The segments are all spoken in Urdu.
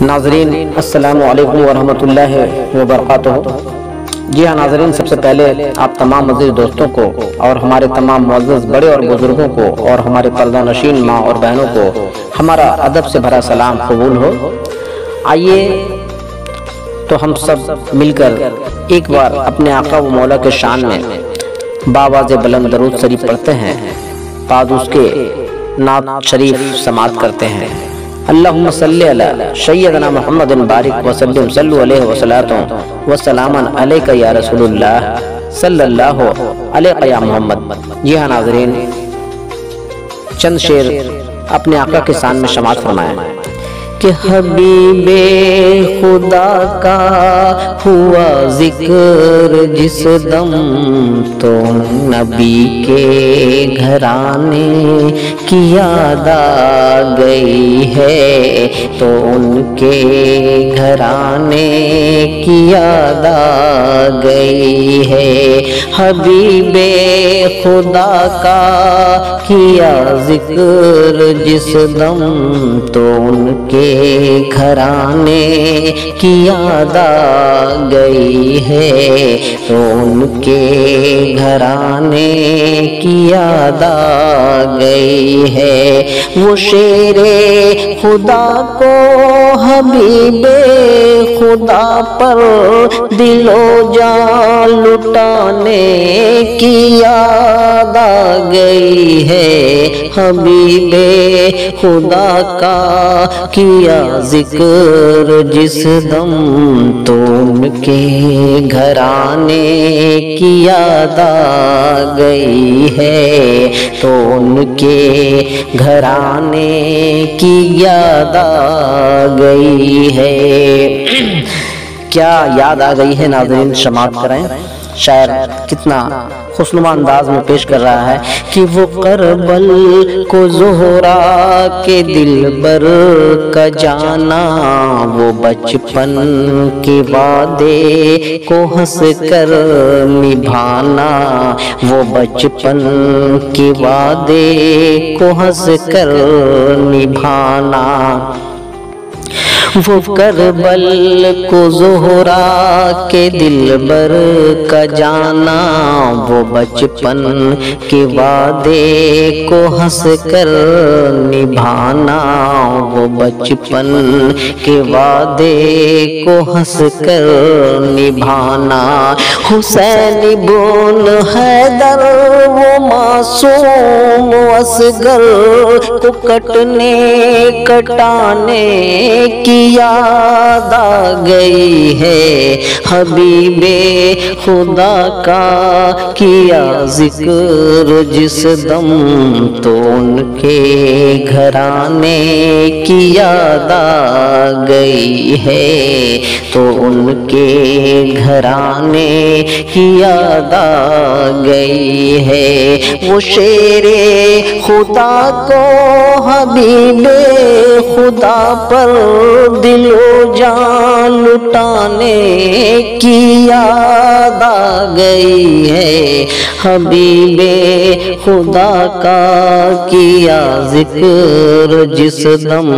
ناظرین السلام علیکم ورحمۃ اللہ وبرکاتہ۔ جی ہاں ناظرین، سب سے پہلے آپ تمام عزیز دوستوں کو اور ہمارے تمام معزز بڑے اور بزرگوں کو اور ہمارے پردہ نشین ماں اور بہنوں کو ہمارا ادب سے بھرا سلام قبول ہو۔ آئیے تو ہم سب مل کر ایک بار اپنے آقا و مولا کے شان میں باواز بلند درود شریف پڑھتے ہیں، بعد اس کے نعت شریف سماعت کرتے ہیں۔ اللہم صلی علی سیدنا محمد بارک وسلم، صلو علیہ وسلم وسلاما علیک یا رسول اللہ، صلی اللہ علیہ یا محمد۔ جی ہاں ناظرین، چند شعر اپنے آقا کے شان میں سماعت فرمائیں کہ حبیب خدا کا ہوا ذکر جس دم تو نبی کے گھرانے کی یاد آ گئی ہے، تو ان کے گھرانے کی یاد آ گئی ہے۔ حبیب خدا کا کیا ذکر جس دم تو ان کے گھرانے کی یاد آ گئی ہے، تو ان کے گھرانے کی یاد آ گئی ہے۔ وہ شیر خدا کو حبیب خدا پر دل و جان لٹانے کی یاد آ گئی ہے۔ حبیب خدا کا کیا ذکر جس دم تو ان کے گھرانے کی یاد آ گئی ہے، تو ان کے گھرانے کی یاد آ گئی ہے۔ کیا یاد آ گئی ہے ناظرین، سماعت کریں۔ شاعر کتنا خوشنما انداز میں پیش کر رہا ہے کہ وہ کربل کو زہرا کے دلبر کا جانا، وہ بچپن کے وعدے کو ہنس کر نبھانا، وہ بچپن کے وعدے کو ہنس کر نبھانا۔ وہ کربل کو زہرا کے دلبر کا جانا، وہ بچپن کے وعدے کو ہنس کر نبھانا، وہ بچپن کے وعدے کو ہنس کر نبھانا۔ حسین بن حیدر وہ معصوم اصغر کو کٹنے کٹانے کی یاد آ گئی ہے۔ حبیب خدا کا کیا ذکر جس دم تو ان کے گھرانے کی یاد آ گئی ہے، تو ان کے گھرانے کی یاد آ گئی ہے۔ وہ شیر خدا کو حبیب خدا پر دل و جان لٹانے کی یاد آ گئی ہے۔ حبیب خدا کا کیا ذکر جس دم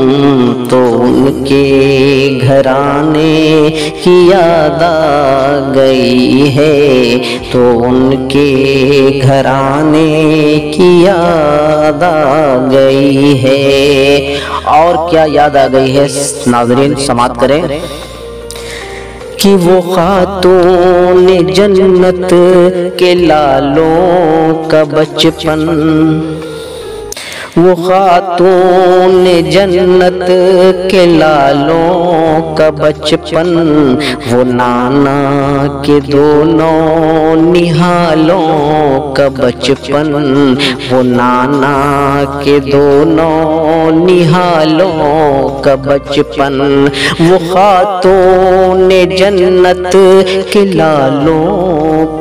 تو ان کے گھرانے کی یاد آ گئی ہے، تو ان کے گھرانے کی یاد آ گئی ہے۔ اور کیا یاد آ گئی ہے ناظرین، سماعت کریں کہ وہ خاتون جنت کے لالوں کا بچپن، وہ خاتون جنت کے لالوں کا بچپن، وہ نانا کے دونوں نہالوں کا بچپن، وہ نانا کے دونوں نہالوں کا بچپن، وہ خاتون جنت کے لالوں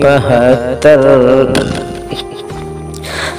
72,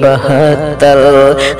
72,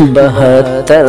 72,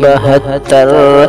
72।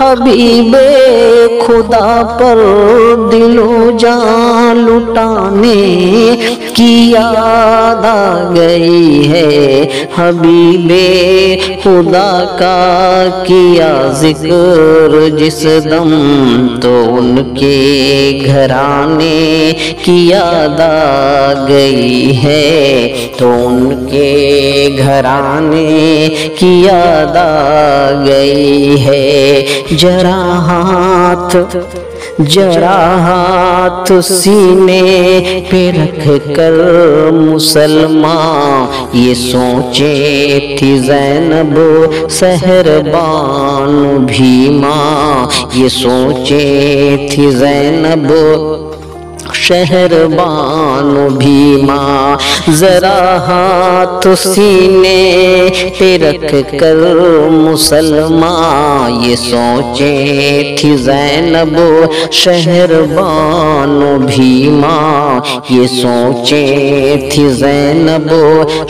حبیب خدا پر دل و جان لٹانے کی یاد آ گئی ہے، حبیب خدا کا کیا ذکر جس دم تو ان کے گھرانے کی یاد آ گئی ہے، تو ان کے گھرانے کی یاد آ گئی ہے۔ جرا ہاتھ سینے پہ رکھ کر مسلمان یہ سوچے تھی زینب سحربان بھی ماں، یہ سوچے تھی زینب شہربان بھی ماں، ذرا ہاتھ سینے پہ رکھ کر مسلمان یہ سوچے تھی زینب شہربان بھی ماں، یہ سوچے تھی زینب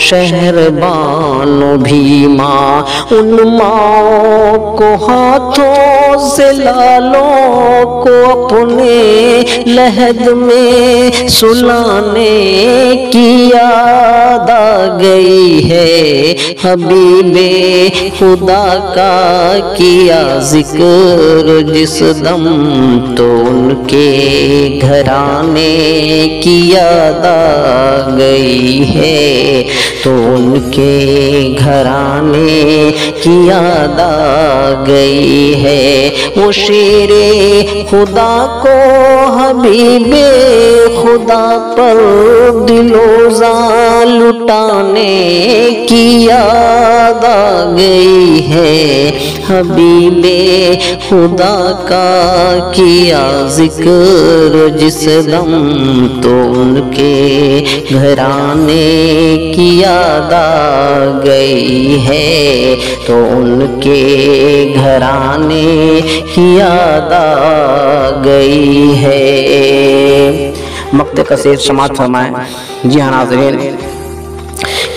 شہربان بھی ماں، ان ماں کو ہاتھوں سے لالوں کو اپنے لحد میں سلانے کی یاد آ گئی ہے، حبیب خدا کا کیا ذکر جس دم تو ان کے گھرانے کی یاد آ گئی ہے، تو ان کے گھرانے کی یاد آ گئی ہے۔ وہ شیر خدا کو حبیب خدا پر دل و جان لٹانے کی یاد آ گئی ہے، حبیب خدا کا کیا ذکر جس دم تو ان کے گھرانے کی یاد آ گئی ہے، تو ان کے گھرانے کی یاد آ گئی ہے۔ مقطع کثیر سماعت فرمائیں۔ جی ہاں ناظرین،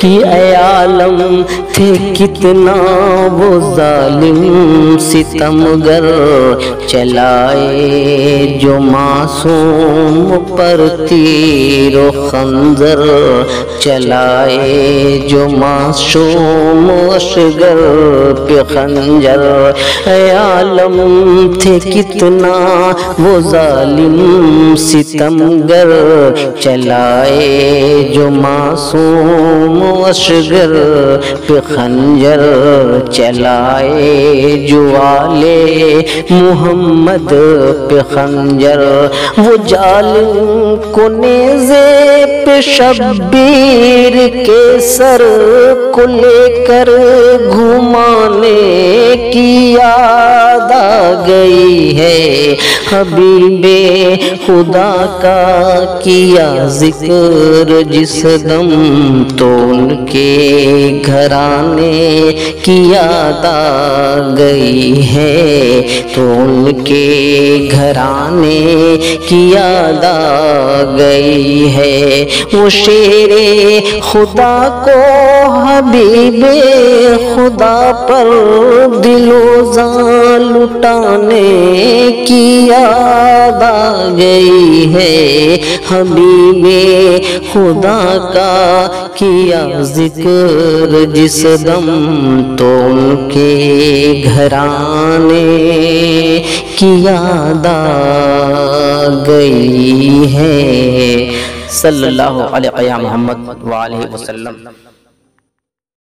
کہ اے عالم تھے کتنا وہ ظالم ستمگر، چلائے جو معصوم پر تیر و خنجر، چلائے جو معصوم اشگر پہ خنجر۔ اے عالم تھے کتنا وہ ظالم ستمگر، چلائے جو معصوم اشگر پہ خنجر، چلائے جو آلے محمد پہ خنجر۔ وہ ظالم کو نیزے پہ شبیر کے سر کو لے کر گھمانے کی یاد آ گئی ہے، حبیب خدا کا کیا ذکر جس دم تو ان کے گھرانے کی یاد آ گئی ہے، تو ان کے گھرانے کی یاد آ گئی ہے۔ وہ شیر خدا کو حبیب خدا پر دل و جان لٹانے کی یاد آ گئی ہے، حبیب خدا کا کیا ذکر جس دم تو ان کے گھرانے کی یاد آ گئی ہے۔ صلی اللہ علیہ محمد وآلہ وسلم۔